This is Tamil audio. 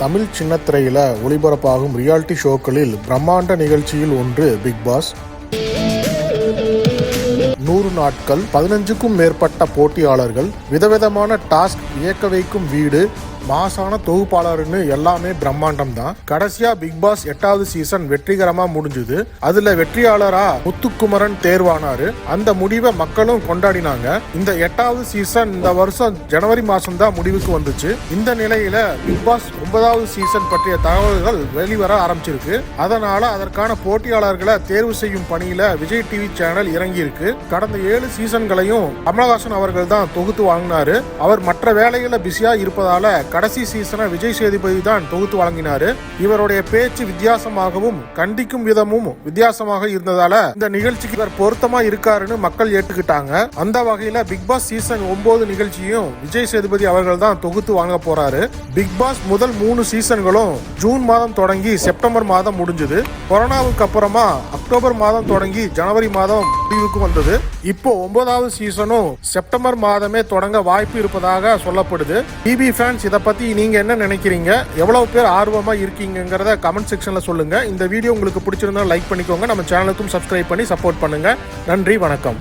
தமிழ் சின்னத்திரையில ஒளிபரப்பாகும் ரியாலிட்டி ஷோக்களில் பிரம்மாண்ட நிகழ்ச்சியில் ஒன்று பிக் பாஸ். 100 நாட்கள், 15க்கும் மேற்பட்ட போட்டியாளர்கள், விதவிதமான டாஸ்க், வியக்க வைக்கும் வீடு, மாசான தொகுப்பாளர்னு எல்லாமே பிரம்மாண்டம் தான். கடைசியா பிக் பாஸ் 8வது சீசன் வெற்றிகரமா முடிஞ்சது. அதுல வெற்றியாளரா முத்துக்குமரன் தேர்வானாரு. அந்த முடிவை மக்களும் கொண்டாடினாங்க. இந்த 8வது சீசன் இந்த வருஷம் ஜனவரி மாசம் தான் முடிவுக்கு வந்துச்சு. இந்த நிலையில பிக் பாஸ் 9வது சீசன் பற்றிய தகவல்கள் வெளிவர ஆரம்பிச்சிருக்கு. அதனால அதற்கான போட்டியாளர்களை தேர்வு செய்யும் பணியில விஜய் டிவி சேனல் இறங்கி இருக்கு. கடந்த 7 சீசன்களையும் கமலஹாசன் அவர்கள் தான் தொகுத்து வழங்கினாரு. அவர் மற்ற வேலைகளை பிஸியா இருப்பதால கடைசி சீசனை விஜய் சேதுபதி தான் தொகுத்து வழங்கினாரு. இவருடைய பேச்சு வித்தியாசமாகவும் கண்டிக்கும் விதமும் வித்தியாசமாக இருந்ததால இந்த நிகழ்ச்சிக்கு இவர் பொருத்தமா இருக்காருன்னு மக்கள் ஏற்றுக்கிட்டாங்க. அந்த வகையில பிக் பாஸ் சீசன் 9 நிகழ்ச்சியும் விஜய் சேதுபதி அவர்கள் தான் தொகுத்து வாங்க போறாரு. பிக் பாஸ் முதல் 3 சீசன்களும் ஜூன் மாதம் தொடங்கி செப்டம்பர் மாதம் முடிஞ்சது. கொரோனாவுக்கு அப்புறமா அக்டோபர் மாதம் தொடங்கி ஜனவரி மாதம் முடிவுக்கு வந்தது. இப்போ 9வது சீசனும் செப்டம்பர் மாதமே தொடங்க வாய்ப்பு இருப்பதாக சொல்லப்படுது. டிவி ஃபேன்ஸ் இதை பத்தி நீங்க என்ன நினைக்கிறீங்க? எவ்வளவு பேர் ஆர்வமா இருக்கீங்கங்கிறத கமெண்ட் செக்ஷன்ல சொல்லுங்க. இந்த வீடியோ உங்களுக்கு பிடிச்சிருந்தா லைக் பண்ணிக்கோங்க. நம்ம சேனலுக்கும் சப்ஸ்கிரைப் பண்ணி சப்போர்ட் பண்ணுங்க. நன்றி, வணக்கம்.